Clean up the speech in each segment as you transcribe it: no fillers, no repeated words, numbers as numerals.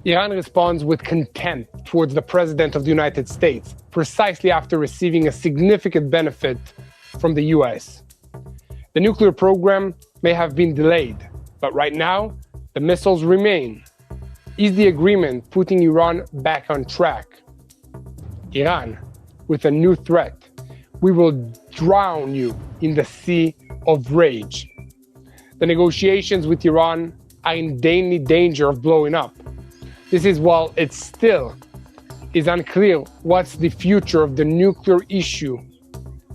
Iran responds with contempt towards the President of the United States, precisely after receiving a significant benefit from the U.S. The nuclear program may have been delayed, but right now, the missiles remain. Is the agreement putting Iran back on track? Iran, with a new threat: we will drown you in the sea of rage. The negotiations with Iran are in daily danger of blowing up. This is while it still is unclear what's the future of the nuclear issue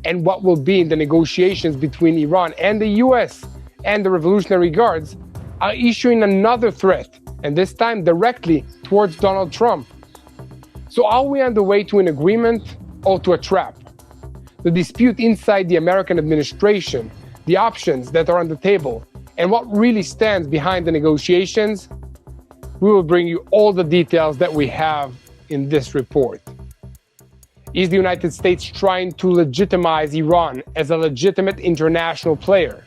and what will be in the negotiations between Iran and the U.S. and the Revolutionary Guards are issuing another threat, and this time directly towards Donald Trump. So are we on the way to an agreement or to a trap? The dispute inside the American administration, the options that are on the table, and what really stands behind the negotiations, we will bring you all the details that we have in this report. Is the United States trying to legitimize Iran as a legitimate international player?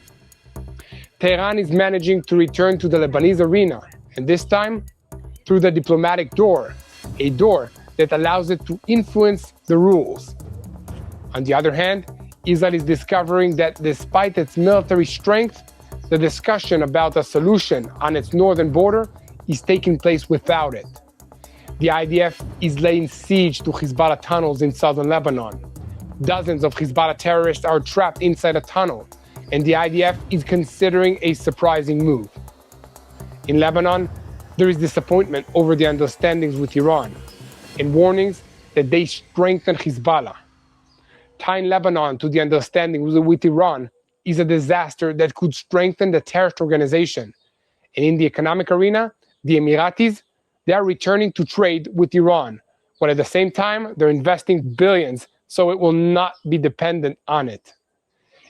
Tehran is managing to return to the Lebanese arena, and this time through the diplomatic door, a door that allows it to influence the rules. On the other hand, Israel is discovering that despite its military strength, the discussion about a solution on its northern border is taking place without it. The IDF is laying siege to Hezbollah tunnels in southern Lebanon. Dozens of Hezbollah terrorists are trapped inside a tunnel, and the IDF is considering a surprising move. In Lebanon, there is disappointment over the understandings with Iran and warnings that they strengthen Hezbollah. Tying Lebanon to the understanding with Iran is a disaster that could strengthen the terrorist organization. And in the economic arena, the Emiratis, they are returning to trade with Iran, while at the same time, they're investing billions so it will not be dependent on it.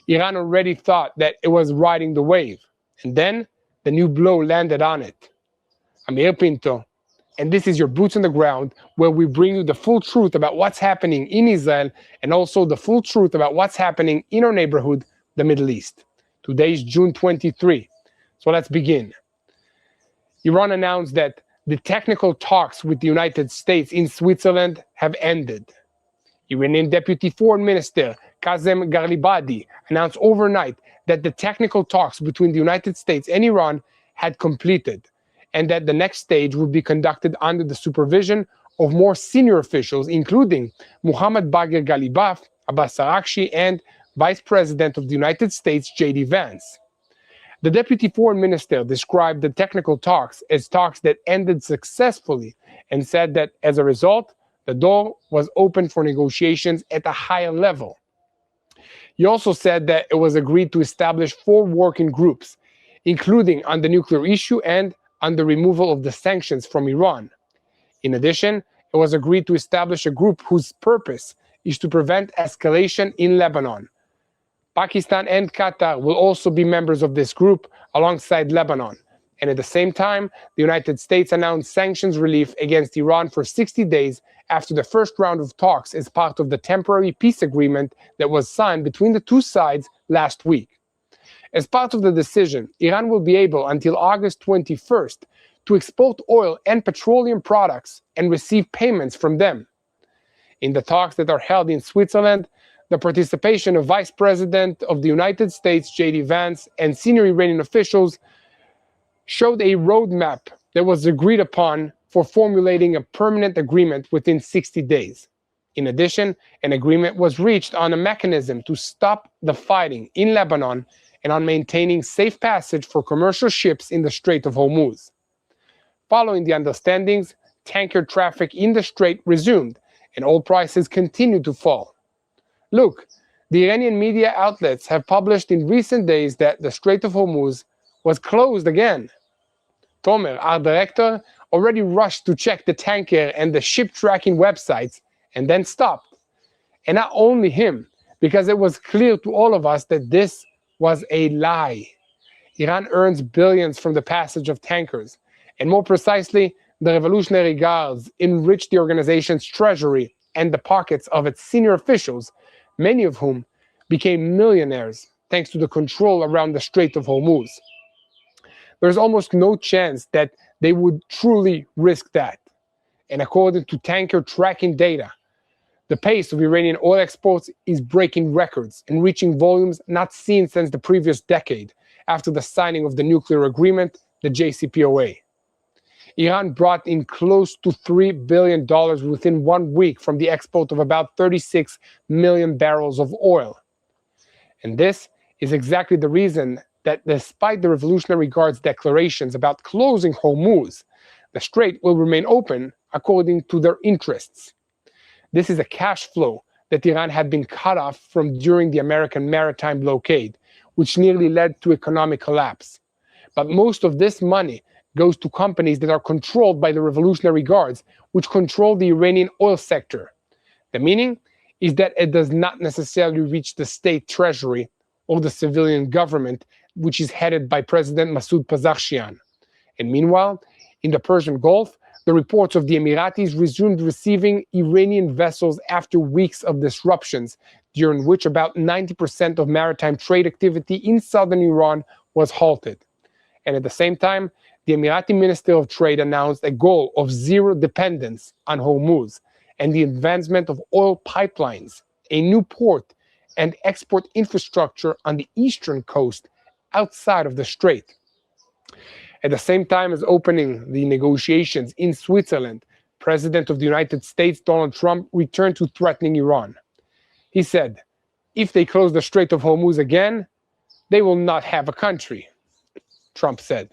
Iran already thought that it was riding the wave, and then the new blow landed on it. I'm Yair Pinto, and this is your Boots on the Ground, where we bring you the full truth about what's happening in Israel and also the full truth about what's happening in our neighborhood, the Middle East. Today is June 23, so let's begin. Iran announced that the technical talks with the United States in Switzerland have ended. Iranian Deputy Foreign Minister Kazem Gharibabadi announced overnight that the technical talks between the United States and Iran had completed, and that the next stage would be conducted under the supervision of more senior officials, including Mohammad Bagher Ghalibaf, Abbas Araghchi, and Vice President of the United States, J.D. Vance. The Deputy Foreign Minister described the technical talks as talks that ended successfully and said that as a result, the door was open for negotiations at a higher level. He also said that it was agreed to establish 4 working groups, including on the nuclear issue and on the removal of the sanctions from Iran. In addition, it was agreed to establish a group whose purpose is to prevent escalation in Lebanon. Pakistan and Qatar will also be members of this group alongside Lebanon. And at the same time, the United States announced sanctions relief against Iran for 60 days after the first round of talks as part of the temporary peace agreement that was signed between the two sides last week. As part of the decision, Iran will be able until August 21st to export oil and petroleum products and receive payments from them. In the talks that are held in Switzerland, the participation of Vice President of the United States, J.D. Vance, and senior Iranian officials showed a roadmap that was agreed upon for formulating a permanent agreement within 60 days. In addition, an agreement was reached on a mechanism to stop the fighting in Lebanon and on maintaining safe passage for commercial ships in the Strait of Hormuz. Following the understandings, tanker traffic in the strait resumed, and oil prices continued to fall. Look, the Iranian media outlets have published in recent days that the Strait of Hormuz was closed again. Tomer, our director, already rushed to check the tanker and the ship tracking websites and then stopped. And not only him, because it was clear to all of us that this was a lie. Iran earns billions from the passage of tankers, and more precisely, the Revolutionary Guards enriched the organization's treasury and the pockets of its senior officials, many of whom became millionaires thanks to the control around the Strait of Hormuz. There's almost no chance that they would truly risk that. And according to tanker tracking data, the pace of Iranian oil exports is breaking records and reaching volumes not seen since the previous decade, after the signing of the nuclear agreement, the JCPOA. Iran brought in close to $3 billion within 1 week from the export of about 36 million barrels of oil. And this is exactly the reason that despite the Revolutionary Guard's declarations about closing Hormuz, the strait will remain open according to their interests. This is a cash flow that Iran had been cut off from during the American maritime blockade, which nearly led to economic collapse. But most of this money goes to companies that are controlled by the Revolutionary Guards, which control the Iranian oil sector. The meaning is that it does not necessarily reach the state treasury or the civilian government, which is headed by President Masoud Pezeshkian. And meanwhile, in the Persian Gulf, the reports of the Emiratis resumed receiving Iranian vessels after weeks of disruptions, during which about 90% of maritime trade activity in southern Iran was halted. And at the same time, the Emirati Minister of Trade announced a goal of zero dependence on Hormuz and the advancement of oil pipelines, a new port, and export infrastructure on the eastern coast outside of the strait. At the same time as opening the negotiations in Switzerland, President of the United States Donald Trump returned to threatening Iran. He said, if they close the Strait of Hormuz again, they will not have a country, Trump said.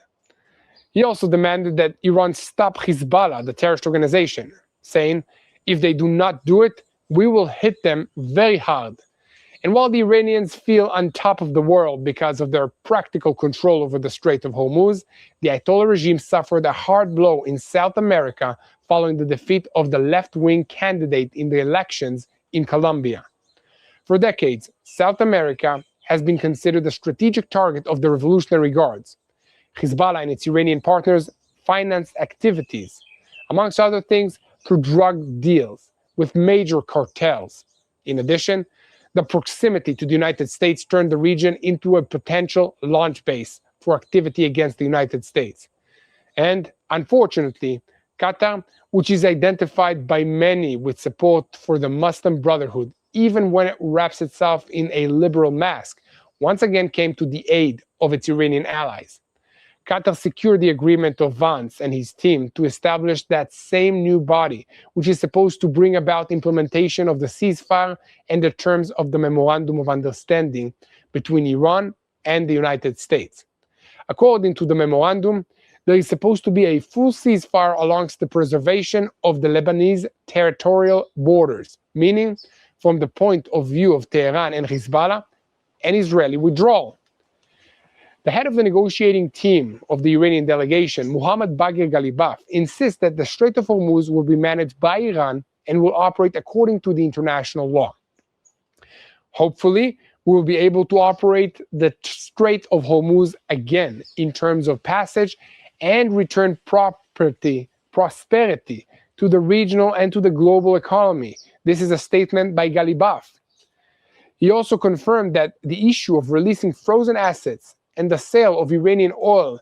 He also demanded that Iran stop Hezbollah, the terrorist organization, saying, if they do not do it, we will hit them very hard. And while the Iranians feel on top of the world because of their practical control over the Strait of Hormuz, the Ayatollah regime suffered a hard blow in South America following the defeat of the left-wing candidate in the elections in Colombia. For decades, South America has been considered a strategic target of the Revolutionary Guards. Hezbollah and its Iranian partners financed activities, amongst other things, through drug deals with major cartels. In addition, the proximity to the United States turned the region into a potential launch base for activity against the United States. And unfortunately, Qatar, which is identified by many with support for the Muslim Brotherhood, even when it wraps itself in a liberal mask, once again came to the aid of its Iranian allies. Qatar secured the agreement of Vance and his team to establish that same new body, which is supposed to bring about implementation of the ceasefire and the terms of the Memorandum of Understanding between Iran and the United States. According to the memorandum, there is supposed to be a full ceasefire along the preservation of the Lebanese territorial borders, meaning from the point of view of Tehran and Hezbollah, an Israeli withdrawal. The head of the negotiating team of the Iranian delegation, Mohammad Bagher Ghalibaf, insists that the Strait of Hormuz will be managed by Iran and will operate according to the international law. Hopefully, we will be able to operate the Strait of Hormuz again in terms of passage and return prosperity to the regional and to the global economy. This is a statement by Ghalibaf. He also confirmed that the issue of releasing frozen assets and the sale of Iranian oil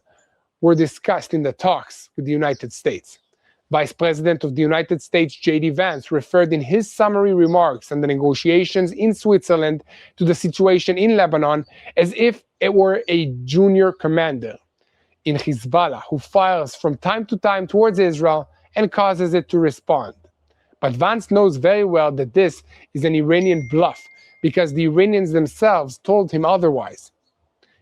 were discussed in the talks with the United States. Vice President of the United States J.D. Vance referred in his summary remarks on the negotiations in Switzerland to the situation in Lebanon as if it were a junior commander in Hezbollah who fires from time to time towards Israel and causes it to respond. But Vance knows very well that this is an Iranian bluff because the Iranians themselves told him otherwise.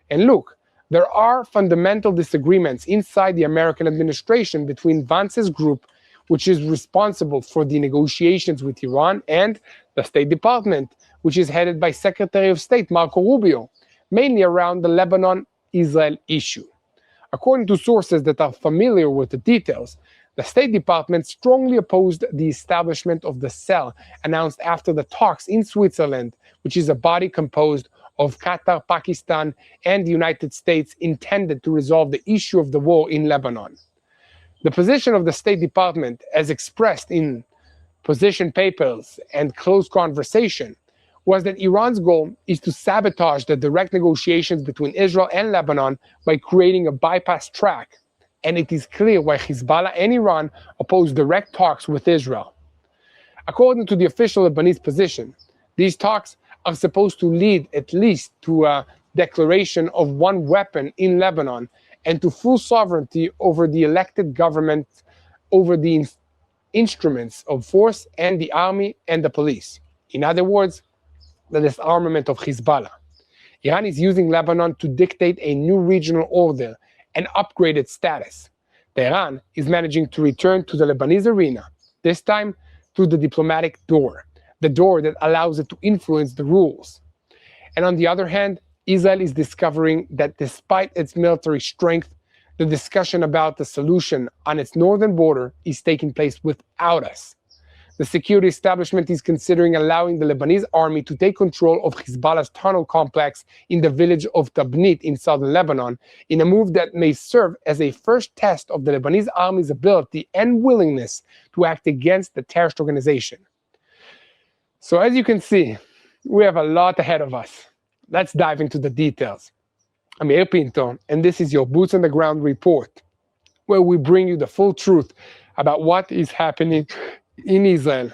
And look, there are fundamental disagreements inside the American administration between Vance's group, which is responsible for the negotiations with Iran, and the State Department, which is headed by Secretary of State Marco Rubio, mainly around the Lebanon-Israel issue. According to sources that are familiar with the details, the State Department strongly opposed the establishment of the cell announced after the talks in Switzerland, which is a body composed of Qatar-Pakistan and the United States intended to resolve the issue of the war in Lebanon. The position of the State Department, as expressed in position papers and close conversation, was that Iran's goal is to sabotage the direct negotiations between Israel and Lebanon by creating a bypass track and it is clear why Hezbollah and Iran oppose direct talks with Israel. According to the official Lebanese position, these talks are supposed to lead at least to a declaration of one weapon in Lebanon and to full sovereignty over the elected government, over the instruments of force and the army and the police. In other words, the disarmament of Hezbollah. Iran is using Lebanon to dictate a new regional order and upgrade its status. Tehran is managing to return to the Lebanese arena, this time through the diplomatic door, the door that allows it to influence the rules. And on the other hand, Israel is discovering that despite its military strength, the discussion about the solution on its northern border is taking place without us. The security establishment is considering allowing the Lebanese army to take control of Hezbollah's tunnel complex in the village of Tibnit in southern Lebanon, in a move that may serve as a first test of the Lebanese army's ability and willingness to act against the terrorist organization. So as you can see, we have a lot ahead of us. Let's dive into the details. I'm Yair Pinto, and this is your Boots on the Ground report, where we bring you the full truth about what is happening in Israel,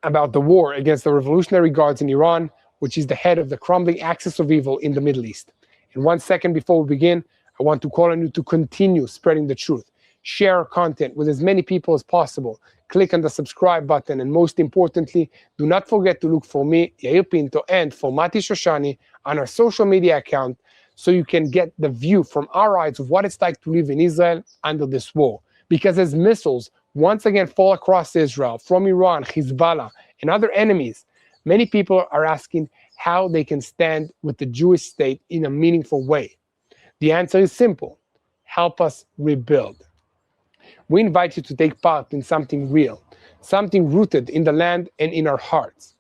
about the war against the Revolutionary Guards in Iran, which is the head of the crumbling axis of evil in the Middle East. In 1 second before we begin, I want to call on you to continue spreading the truth. Share our content with as many people as possible. Click on the subscribe button, and most importantly, do not forget to look for me, Yair Pinto, and for Mati Shoshani on our social media account, so you can get the view from our eyes of what it's like to live in Israel under this war. Because as missiles once again fall across Israel from Iran, Hezbollah, and other enemies, many people are asking how they can stand with the Jewish state in a meaningful way. The answer is simple: help us rebuild. We invite you to take part in something real, something rooted in the land and in our hearts.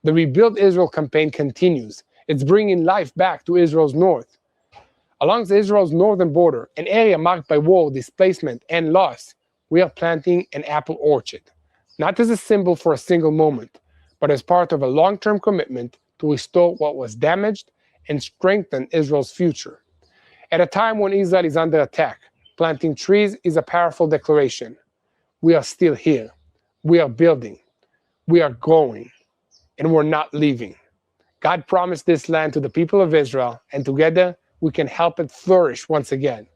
The Rebuild Israel campaign continues. It's bringing life back to Israel's north. Along Israel's northern border, an area marked by war, displacement, and loss, we are planting an apple orchard, not as a symbol for a single moment, but as part of a long-term commitment to restore what was damaged and strengthen Israel's future. At a time when Israel is under attack, planting trees is a powerful declaration. We are still here. We are building. We are growing. And we're not leaving. God promised this land to the people of Israel, and together we can help it flourish once again.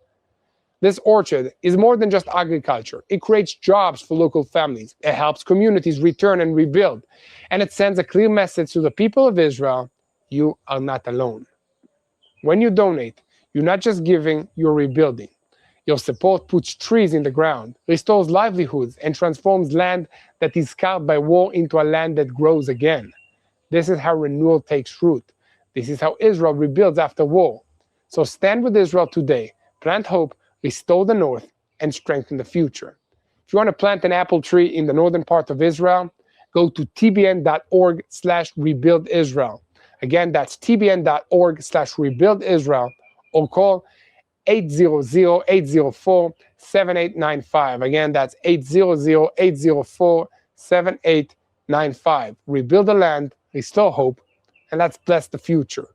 This orchard is more than just agriculture. It creates jobs for local families. It helps communities return and rebuild. And it sends a clear message to the people of Israel: you are not alone. When you donate, you're not just giving, you're rebuilding. Your support puts trees in the ground, restores livelihoods, and transforms land that is scarred by war into a land that grows again. This is how renewal takes root. This is how Israel rebuilds after war. So stand with Israel today, plant hope, restore the north, and strengthen the future. If you want to plant an apple tree in the northern part of Israel, go to tbn.org/rebuildisrael. Again, that's tbn.org/rebuildisrael, or call 800-804-7895. Again, that's 800-804-7895. Rebuild the land, restore hope, and let's bless the future.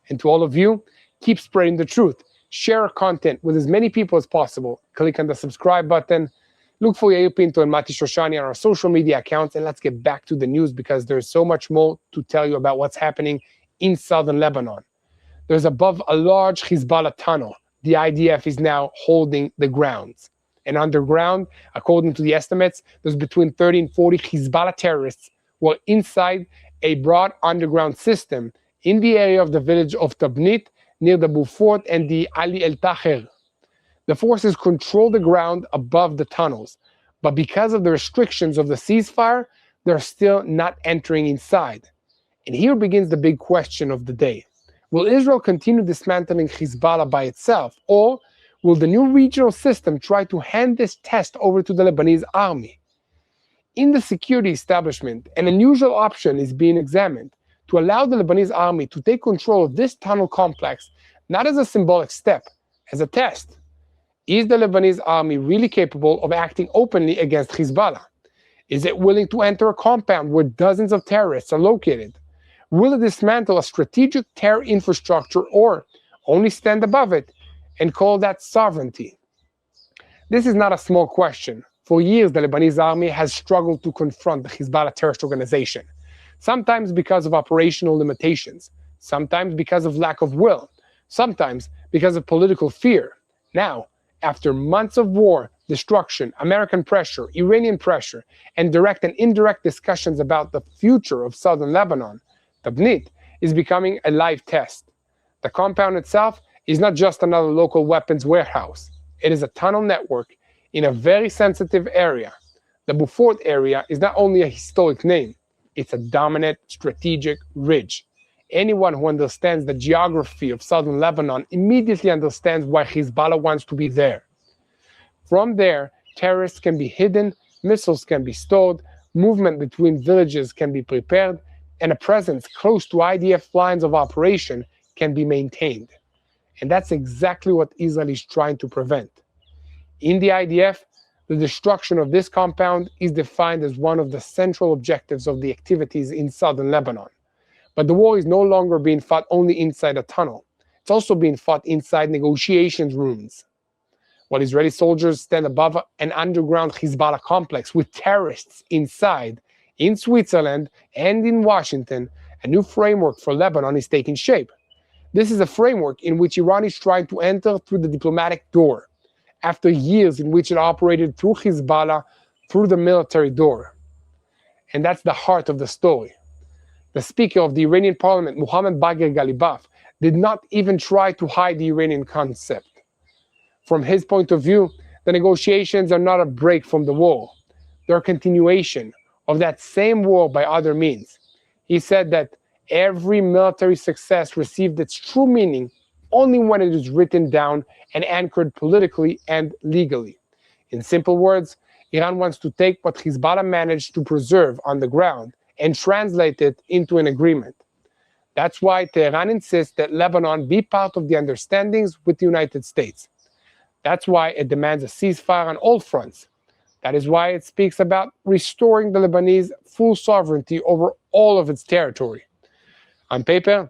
And to all of you, keep spreading the truth. Share our content with as many people as possible. Click on the subscribe button. Look for Yair Pinto and Mati Shoshani on our social media accounts, and let's get back to the news, because there's so much more to tell you about what's happening in southern Lebanon. There's above a large Hezbollah tunnel. The IDF is now holding the grounds. And underground, according to the estimates, there's between 30 and 40 Hezbollah terrorists who are inside a broad underground system in the area of the village of Tibnit, near the Beaufort and the Ali El Taher. The forces control the ground above the tunnels, but because of the restrictions of the ceasefire, they're still not entering inside. And here begins the big question of the day. Will Israel continue dismantling Hezbollah by itself, or will the new regional system try to hand this test over to the Lebanese army? In the security establishment, an unusual option is being examined to allow the Lebanese army to take control of this tunnel complex, not as a symbolic step, as a test. Is the Lebanese army really capable of acting openly against Hezbollah? Is it willing to enter a compound where dozens of terrorists are located? Will it dismantle a strategic terror infrastructure, or only stand above it and call that sovereignty? This is not a small question. For years, the Lebanese army has struggled to confront the Hezbollah terrorist organization, sometimes because of operational limitations, sometimes because of lack of will, sometimes because of political fear. Now, after months of war, destruction, American pressure, Iranian pressure, and direct and indirect discussions about the future of southern Lebanon, Tibnit is becoming a live test. The compound itself is not just another local weapons warehouse. It is a tunnel network in a very sensitive area. The Foothold area is not only a historic name, it's a dominant strategic ridge. Anyone who understands the geography of southern Lebanon immediately understands why Hezbollah wants to be there. From there, terrorists can be hidden, missiles can be stored, movement between villages can be prepared, and a presence close to IDF lines of operation can be maintained. And that's exactly what Israel is trying to prevent. In the IDF, the destruction of this compound is defined as one of the central objectives of the activities in southern Lebanon. But the war is no longer being fought only inside a tunnel. It's also being fought inside negotiations rooms. While Israeli soldiers stand above an underground Hezbollah complex with terrorists inside, in Switzerland and in Washington, a new framework for Lebanon is taking shape. This is a framework in which Iran is trying to enter through the diplomatic door, after years in which it operated through Hezbollah, through the military door. And that's the heart of the story. The Speaker of the Iranian parliament, Mohammad Bagher Ghalibaf, did not even try to hide the Iranian concept. From his point of view, the negotiations are not a break from the war. They're a continuation of that same war by other means. He said that every military success received its true meaning only when it is written down and anchored politically and legally. In simple words, Iran wants to take what Hezbollah managed to preserve on the ground and translate it into an agreement. That's why Tehran insists that Lebanon be part of the understandings with the United States. That's why it demands a ceasefire on all fronts. That is why it speaks about restoring the Lebanese full sovereignty over all of its territory. On paper,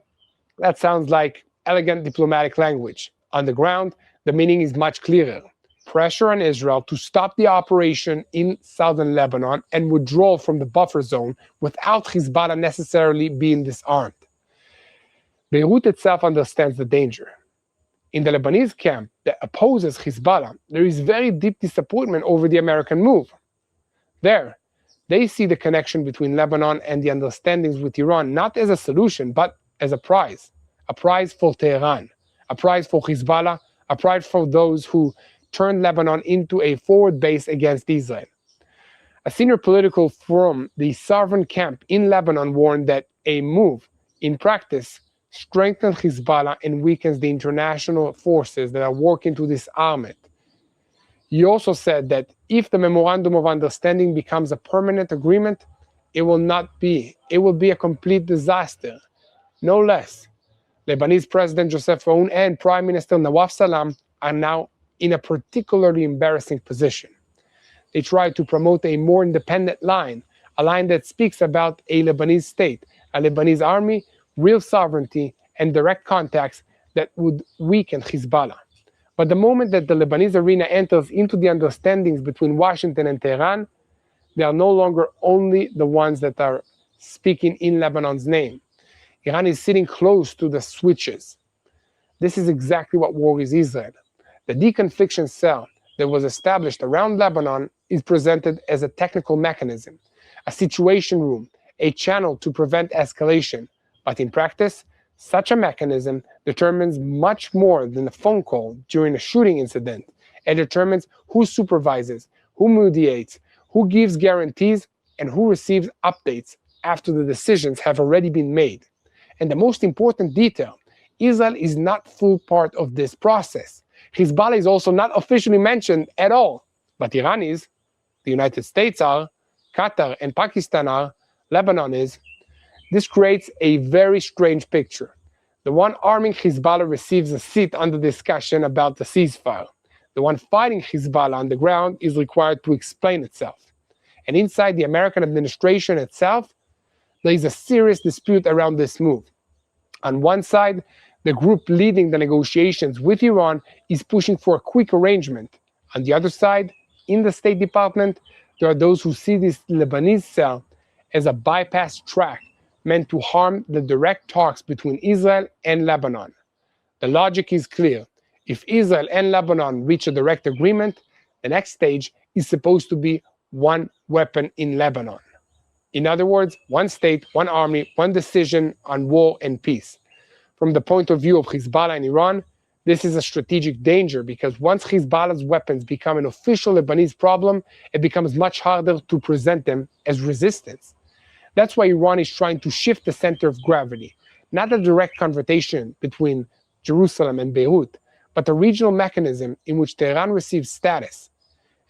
that sounds like elegant diplomatic language. On the ground, the meaning is much clearer. Pressure on Israel to stop the operation in southern Lebanon and withdraw from the buffer zone without Hezbollah necessarily being disarmed. Beirut itself understands the danger. In the Lebanese camp that opposes Hezbollah, there is very deep disappointment over the American move. There, they see the connection between Lebanon and the understandings with Iran not as a solution, but as a prize for Tehran, a prize for Hezbollah, a prize for those who turned Lebanon into a forward base against Israel. A senior political from the sovereign camp in Lebanon warned that a move, in practice, strengthens Hezbollah and weakens the international forces that are working to disarm it. He also said that if the Memorandum of Understanding becomes a permanent agreement, it will be a complete disaster, no less. Lebanese President Joseph Aoun and Prime Minister Nawaf Salam are now in a particularly embarrassing position. They try to promote a more independent line, a line that speaks about a Lebanese state, a Lebanese army, real sovereignty, and direct contacts that would weaken Hezbollah. But the moment that the Lebanese arena enters into the understandings between Washington and Tehran, they are no longer only the ones that are speaking in Lebanon's name. Iran is sitting close to the switches. This is exactly what worries Israel. The deconfliction cell that was established around Lebanon is presented as a technical mechanism, a situation room, a channel to prevent escalation. But in practice, such a mechanism determines much more than a phone call during a shooting incident. It determines who supervises, who mediates, who gives guarantees, and who receives updates after the decisions have already been made. And the most important detail, Israel is not full part of this process. Hezbollah is also not officially mentioned at all, but Iran is, the United States are, Qatar and Pakistan are, Lebanon is. This creates a very strange picture. The one arming Hezbollah receives a seat on the discussion about the ceasefire. The one fighting Hezbollah on the ground is required to explain itself. And inside the American administration itself, there is a serious dispute around this move. On one side, the group leading the negotiations with Iran is pushing for a quick arrangement. On the other side, in the State Department, there are those who see this Lebanese cell as a bypass track meant to harm the direct talks between Israel and Lebanon. The logic is clear. If Israel and Lebanon reach a direct agreement, the next stage is supposed to be one weapon in Lebanon. In other words, one state, one army, one decision on war and peace. From the point of view of Hezbollah and Iran, this is a strategic danger because once Hezbollah's weapons become an official Lebanese problem, it becomes much harder to present them as resistance. That's why Iran is trying to shift the center of gravity, not a direct confrontation between Jerusalem and Beirut, but a regional mechanism in which Tehran receives status.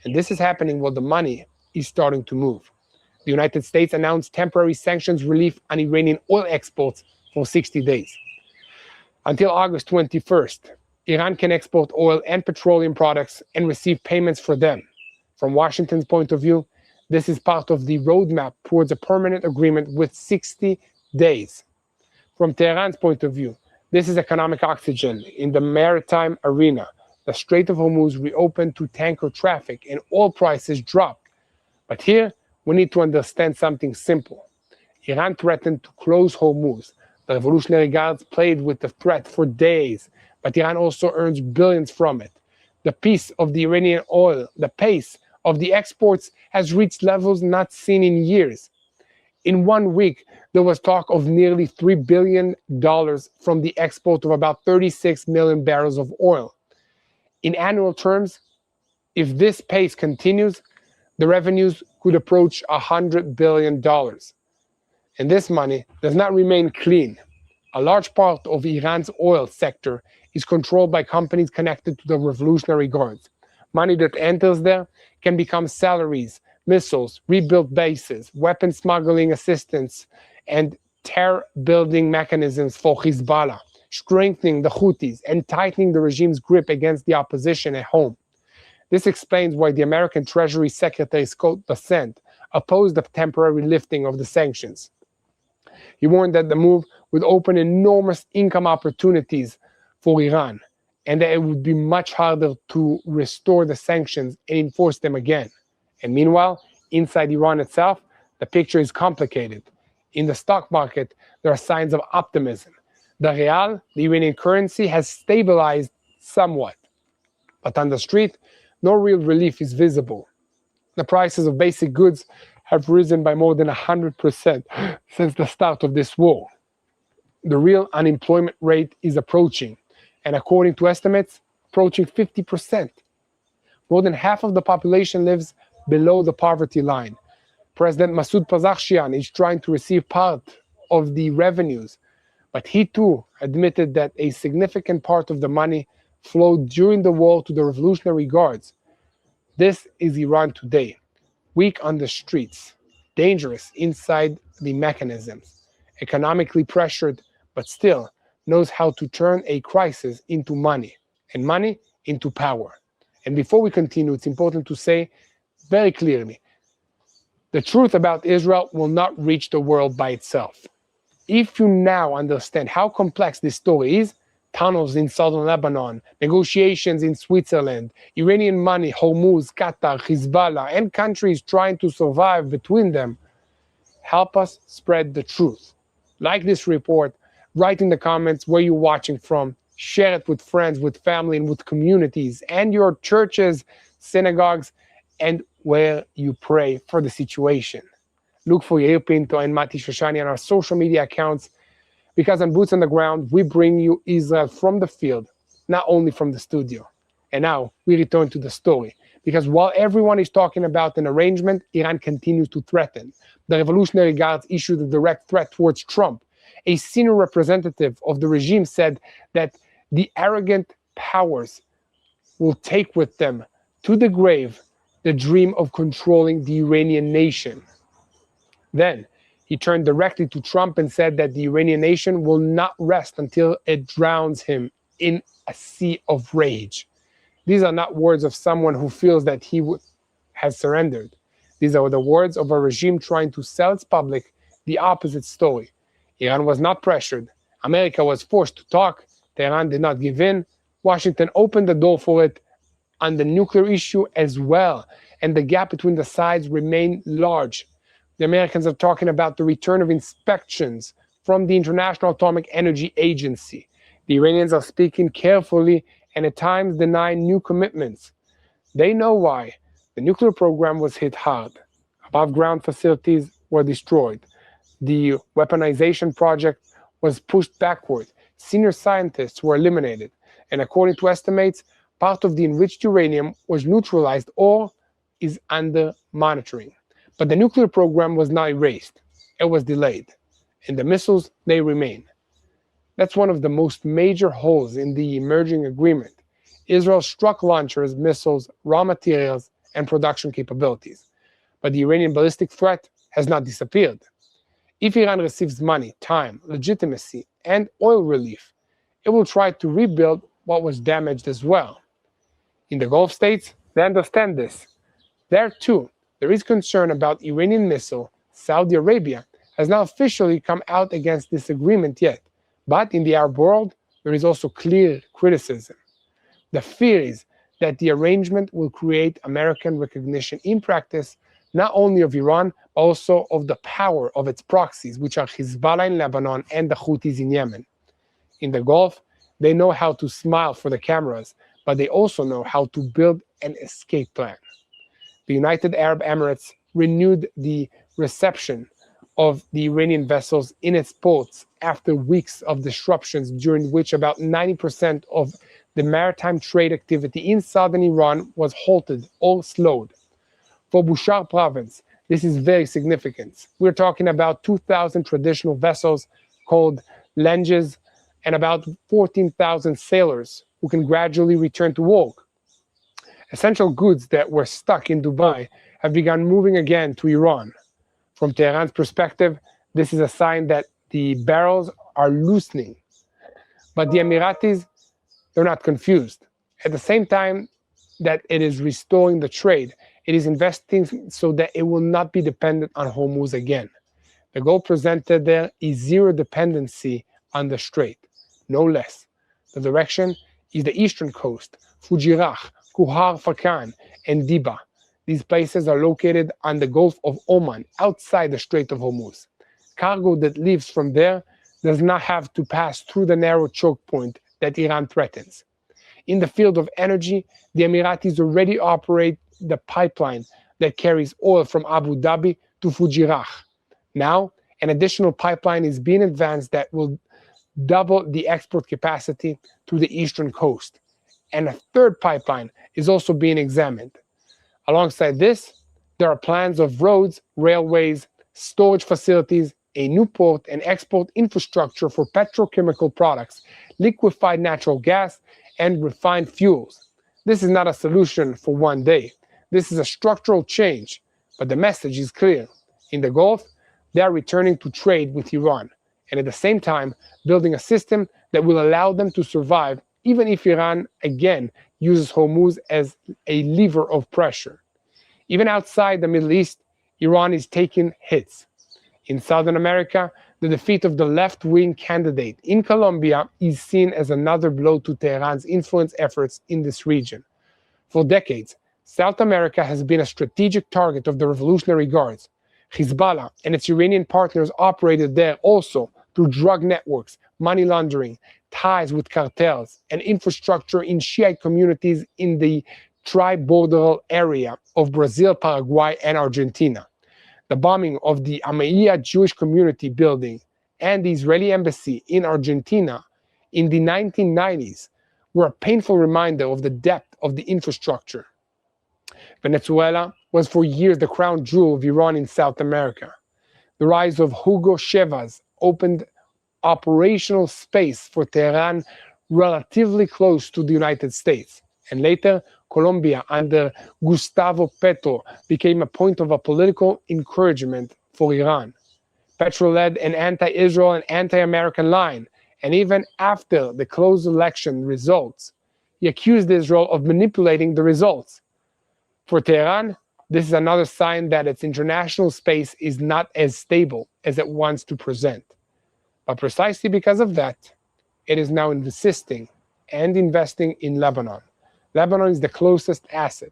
And this is happening while the money is starting to move. The United States announced temporary sanctions relief on Iranian oil exports for 60 days. Until August 21st, Iran can export oil and petroleum products and receive payments for them. From Washington's point of view, this is part of the roadmap towards a permanent agreement with 60 days. From Tehran's point of view, this is economic oxygen in the maritime arena. The Strait of Hormuz reopened to tanker traffic and oil prices dropped. But here, we need to understand something simple. Iran threatened to close Hormuz. The Revolutionary Guards played with the threat for days, but Iran also earns billions from it. The pace of the Iranian oil, the pace of the exports has reached levels not seen in years. In 1 week, there was talk of nearly $3 billion from the export of about 36 million barrels of oil. In annual terms, if this pace continues, the revenues could approach $100 billion. And this money does not remain clean. A large part of Iran's oil sector is controlled by companies connected to the Revolutionary Guards. Money that enters there can become salaries, missiles, rebuilt bases, weapon smuggling assistance, and terror-building mechanisms for Hezbollah, strengthening the Houthis and tightening the regime's grip against the opposition at home. This explains why the American Treasury Secretary Scott Bessent opposed the temporary lifting of the sanctions. He warned that the move would open enormous income opportunities for Iran, and that it would be much harder to restore the sanctions and enforce them again. And meanwhile, inside Iran itself, the picture is complicated. In the stock market, there are signs of optimism. The real, the Iranian currency, has stabilized somewhat. But on the street, no real relief is visible. The prices of basic goods have risen by more than 100% since the start of this war. The real unemployment rate is approaching, and according to estimates, approaching 50%. More than half of the population lives below the poverty line. President Masoud Pezeshkian is trying to receive part of the revenues, but he too admitted that a significant part of the money flowed during the war to the Revolutionary Guards. This is Iran today, weak on the streets, dangerous inside the mechanisms, economically pressured, but still knows how to turn a crisis into money, and money into power. And before we continue, it's important to say very clearly, the truth about Israel will not reach the world by itself. If you now understand how complex this story is, tunnels in southern Lebanon, negotiations in Switzerland, Iranian money, Hormuz, Qatar, Hezbollah, and countries trying to survive between them, help us spread the truth. Like this report, write in the comments where you're watching from, share it with friends, with family, and with communities, and your churches, synagogues, and where you pray for the situation. Look for Yair Pinto and Mati Shoshani on our social media accounts, because on Boots on the Ground, we bring you Israel from the field, not only from the studio. And now we return to the story, because while everyone is talking about an arrangement, Iran continues to threaten. The Revolutionary Guards issued a direct threat towards Trump. A senior representative of the regime said that the arrogant powers will take with them to the grave the dream of controlling the Iranian nation. Then he turned directly to Trump and said that the Iranian nation will not rest until it drowns him in a sea of rage. These are not words of someone who feels that he has surrendered. These are the words of a regime trying to sell its public the opposite story. Iran was not pressured. America was forced to talk. Tehran did not give in. Washington opened the door for it on the nuclear issue as well, and the gap between the sides remains large. The Americans are talking about the return of inspections from the International Atomic Energy Agency. The Iranians are speaking carefully and at times denying new commitments. They know why. The nuclear program was hit hard. Above-ground facilities were destroyed. The weaponization project was pushed backward. Senior scientists were eliminated. And according to estimates, part of the enriched uranium was neutralized or is under monitoring. But the nuclear program was not erased. It was delayed. And the missiles, they remain. That's one of the most major holes in the emerging agreement. Israel struck launchers, missiles, raw materials, and production capabilities. But the Iranian ballistic threat has not disappeared. If Iran receives money, time, legitimacy, and oil relief, it will try to rebuild what was damaged as well. In the Gulf states, they understand this. There too, there is concern about Iranian missile. Saudi Arabia has not officially come out against this agreement yet, but in the Arab world, there is also clear criticism. The fear is that the arrangement will create American recognition in practice, not only of Iran, but also of the power of its proxies, which are Hezbollah in Lebanon and the Houthis in Yemen. In the Gulf, they know how to smile for the cameras, but they also know how to build an escape plan. The United Arab Emirates renewed the reception of the Iranian vessels in its ports after weeks of disruptions during which about 90% of the maritime trade activity in southern Iran was halted or slowed. For Bushehr province, this is very significant. We're talking about 2,000 traditional vessels called lenges and about 14,000 sailors who can gradually return to work. Essential goods that were stuck in Dubai have begun moving again to Iran. From Tehran's perspective, this is a sign that the barrels are loosening. But the Emiratis, they're not confused. At the same time that it is restoring the trade, it is investing so that it will not be dependent on Hormuz again. The goal presented there is zero dependency on the strait, no less. The direction is the eastern coast, Fujairah, Kuhar Fakan, and Diba. These places are located on the Gulf of Oman, outside the Strait of Hormuz. Cargo that leaves from there does not have to pass through the narrow choke point that Iran threatens. In the field of energy, the Emiratis already operate the pipeline that carries oil from Abu Dhabi to Fujairah. Now, an additional pipeline is being advanced that will double the export capacity to the eastern coast. And a third pipeline is also being examined. Alongside this, there are plans of roads, railways, storage facilities, a new port and export infrastructure for petrochemical products, liquefied natural gas, and refined fuels. This is not a solution for one day. This is a structural change, but the message is clear. In the Gulf, they are returning to trade with Iran, and at the same time, building a system that will allow them to survive even if Iran again uses Hormuz as a lever of pressure. Even outside the Middle East, Iran is taking hits. In Southern America, the defeat of the left-wing candidate in Colombia is seen as another blow to Tehran's influence efforts in this region. For decades, South America has been a strategic target of the Revolutionary Guards. Hezbollah and its Iranian partners operated there also through drug networks, money laundering, ties with cartels, and infrastructure in Shiite communities in the tri-borderal area of Brazil, Paraguay, and Argentina. The bombing of the Amaiya Jewish community building and the Israeli embassy in Argentina in the 1990s were a painful reminder of the depth of the infrastructure. Venezuela was for years the crown jewel of Iran in South America. The rise of Hugo Chavez opened operational space for Tehran relatively close to the United States. And later, Colombia under Gustavo Petro became a point of a political encouragement for Iran. Petro led an anti-Israel and anti-American line, and even after the close election results, he accused Israel of manipulating the results. For Tehran, this is another sign that its international space is not as stable as it wants to present. But precisely because of that, it is now insisting and investing in Lebanon. Lebanon is the closest asset,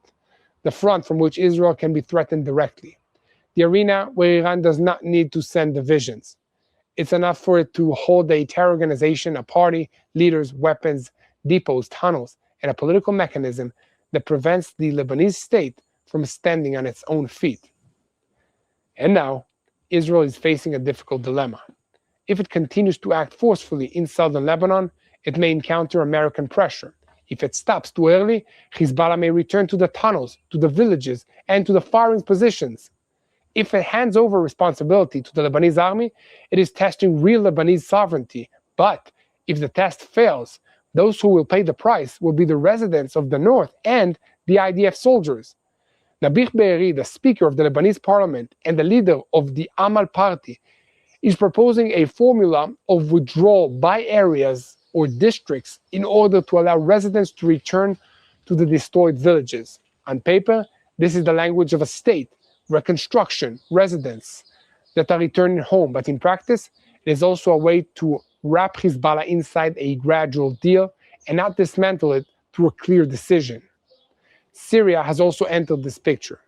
the front from which Israel can be threatened directly, the arena where Iran does not need to send divisions. It's enough for it to hold a terror organization, a party, leaders, weapons, depots, tunnels, and a political mechanism that prevents the Lebanese state from standing on its own feet. And now, Israel is facing a difficult dilemma. If it continues to act forcefully in southern Lebanon, it may encounter American pressure. If it stops too early, Hezbollah may return to the tunnels, to the villages, and to the firing positions. If it hands over responsibility to the Lebanese army, it is testing real Lebanese sovereignty. But if the test fails, those who will pay the price will be the residents of the north and the IDF soldiers. Nabih Berri, the speaker of the Lebanese parliament and the leader of the Amal party, is proposing a formula of withdrawal by areas or districts in order to allow residents to return to the destroyed villages. On paper, this is the language of a state, reconstruction, residents that are returning home. But in practice, it is also a way to wrap Hezbollah inside a gradual deal and not dismantle it through a clear decision. Syria has also entered this picture.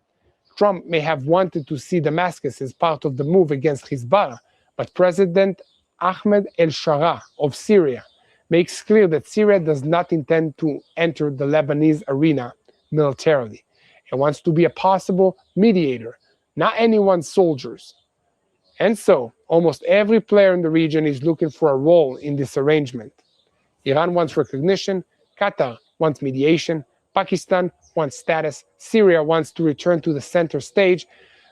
Trump may have wanted to see Damascus as part of the move against Hezbollah, but President Ahmed el-Shara of Syria makes clear that Syria does not intend to enter the Lebanese arena militarily. It wants to be a possible mediator, not anyone's soldiers. And so, almost every player in the region is looking for a role in this arrangement. Iran wants recognition, Qatar wants mediation, Pakistan wants status, Syria wants to return to the center stage,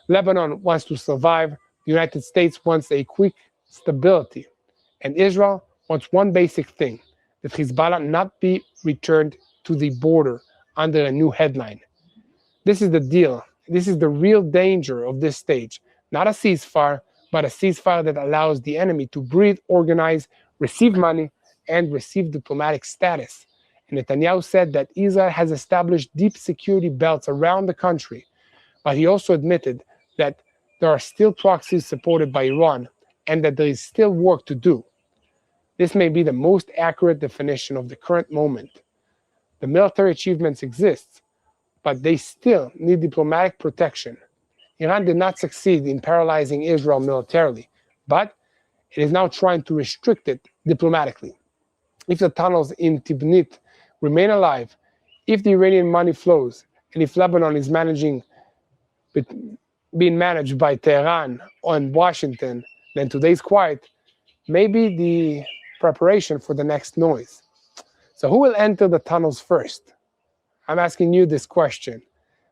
Lebanon wants to survive, the United States wants a quick stability, and Israel wants one basic thing, that Hezbollah not be returned to the border under a new headline. This is the deal. This is the real danger of this stage. Not a ceasefire, but a ceasefire that allows the enemy to breathe, organize, receive money, and receive diplomatic status. And Netanyahu said that Israel has established deep security belts around the country, but he also admitted that there are still proxies supported by Iran and that there is still work to do. This may be the most accurate definition of the current moment. The military achievements exist, but they still need diplomatic protection. Iran did not succeed in paralyzing Israel militarily, but it is now trying to restrict it diplomatically. If the tunnels in Tibnit remain alive, if the Iranian money flows, and if Lebanon is being managed by Tehran and Washington, then today's quiet may be the preparation for the next noise. So who will enter the tunnels first? I'm asking you this question.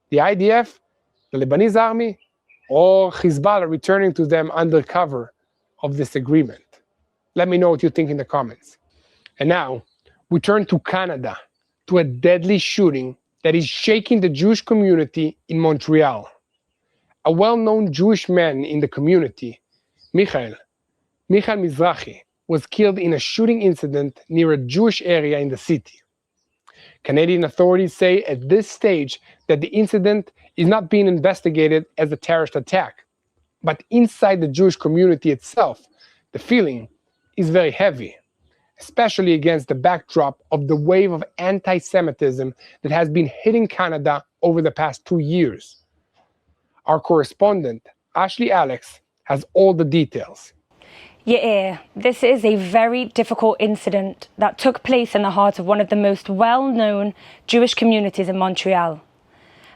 The IDF, the Lebanese army, or Hezbollah returning to them under cover of this agreement? Let me know what you think in the comments. And now, we turn to Canada, to a deadly shooting that is shaking the Jewish community in Montreal. A well-known Jewish man in the community, Michael Mizrahi, was killed in a shooting incident near a Jewish area in the city. Canadian authorities say at this stage that the incident is not being investigated as a terrorist attack. But inside the Jewish community itself, the feeling is very heavy, especially against the backdrop of the wave of anti-Semitism that has been hitting Canada over the past 2 years. Our correspondent, Ashley Alex, has all the details. Yair, this is a very difficult incident that took place in the heart of one of the most well-known Jewish communities in Montreal.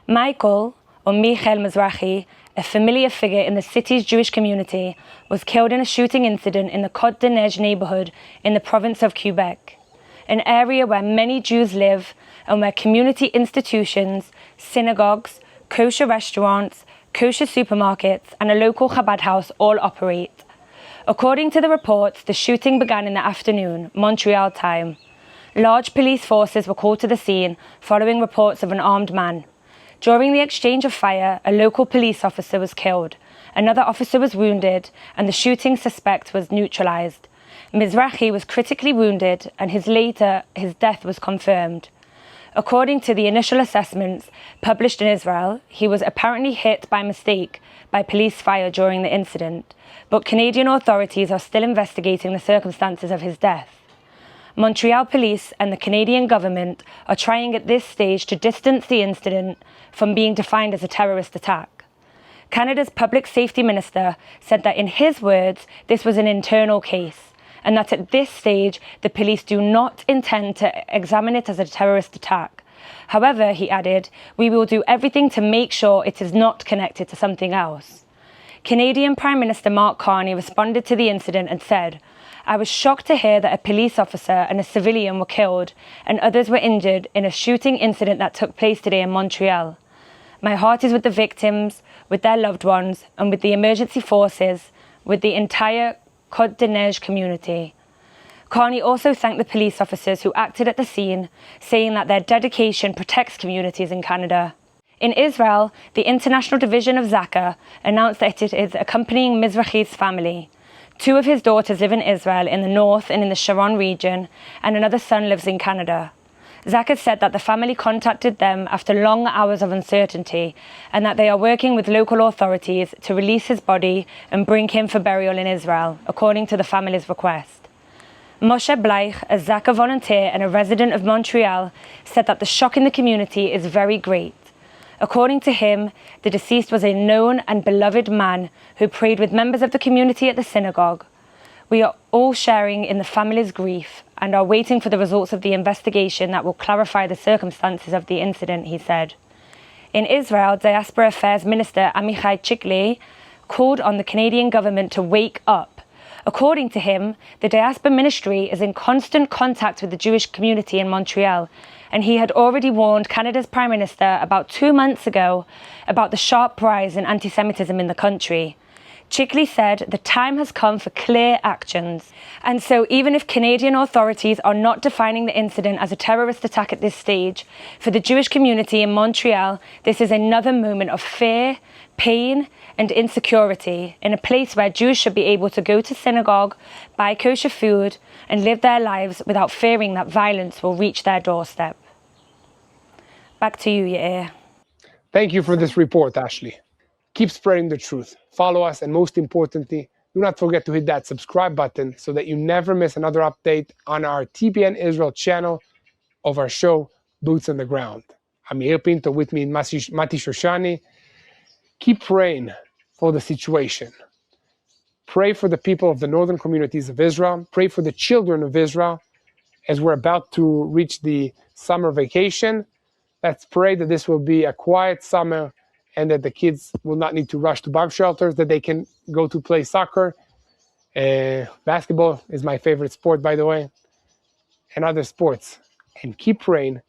Michael Mizrahi, a familiar figure in the city's Jewish community, was killed in a shooting incident in the Côte de Neige neighborhood in the province of Quebec, an area where many Jews live and where community institutions, synagogues, kosher restaurants, kosher supermarkets, and a local Chabad house all operate. According to the reports, the shooting began in the afternoon, Montreal time. Large police forces were called to the scene following reports of an armed man. During the exchange of fire, a local police officer was killed, another officer was wounded, and the shooting suspect was neutralized. Mizrahi was critically wounded, and his death was confirmed. According to the initial assessments published in Israel, he was apparently hit by mistake by police fire during the incident, but Canadian authorities are still investigating the circumstances of his death. Montreal police and the Canadian government are trying at this stage to distance the incident from being defined as a terrorist attack. Canada's public safety minister said that in his words, this was an internal case, and that at this stage, the police do not intend to examine it as a terrorist attack. However, he added, we will do everything to make sure it is not connected to something else. Canadian Prime Minister Mark Carney responded to the incident and said, I was shocked to hear that a police officer and a civilian were killed and others were injured in a shooting incident that took place today in Montreal. My heart is with the victims, with their loved ones, and with the emergency forces, with the entire Côte de Neige community. Carney also thanked the police officers who acted at the scene, saying that their dedication protects communities in Canada. In Israel, the International Division of Zaka announced that it is accompanying Mizrahi's family. 2 of his daughters live in Israel in the north and in the Sharon region, and another son lives in Canada. Zaka said that the family contacted them after long hours of uncertainty and that they are working with local authorities to release his body and bring him for burial in Israel, according to the family's request. Moshe Bleich, a Zaka volunteer and a resident of Montreal, said that the shock in the community is very great. According to him, the deceased was a known and beloved man who prayed with members of the community at the synagogue. We are all sharing in the family's grief and are waiting for the results of the investigation that will clarify the circumstances of the incident, he said. In Israel, Diaspora Affairs Minister Amichai Chikli called on the Canadian government to wake up. According to him, the Diaspora Ministry is in constant contact with the Jewish community in Montreal, and he had already warned Canada's Prime Minister about 2 months ago about the sharp rise in anti-Semitism in the country. Chikli said the time has come for clear actions. And so even if Canadian authorities are not defining the incident as a terrorist attack at this stage, for the Jewish community in Montreal, this is another moment of fear, pain, and insecurity in a place where Jews should be able to go to synagogue, buy kosher food, and live their lives without fearing that violence will reach their doorstep. Back to you, Yair. Thank you for this report, Ashley. Keep spreading the truth. Follow us, and most importantly, do not forget to hit that subscribe button so that you never miss another update on our TBN Israel channel of our show, Boots on the Ground. I'm Yair Pinto, with me Mati Shoshani. Keep praying for the situation. Pray for the people of the northern communities of Israel. Pray for the children of Israel as we're about to reach the summer vacation. Let's pray that this will be a quiet summer and that the kids will not need to rush to bomb shelters, that they can go to play soccer. Basketball is my favorite sport, by the way, and other sports. And keep praying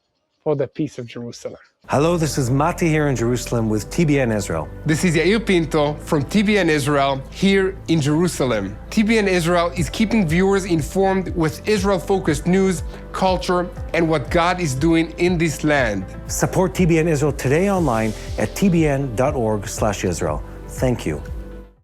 for the peace of Jerusalem. Hello, this is Mati here in Jerusalem with TBN Israel. This is Yair Pinto from TBN Israel here in Jerusalem. TBN Israel is keeping viewers informed with Israel-focused news, culture, and what God is doing in this land. Support TBN Israel today online at tbn.org/Israel. Thank you.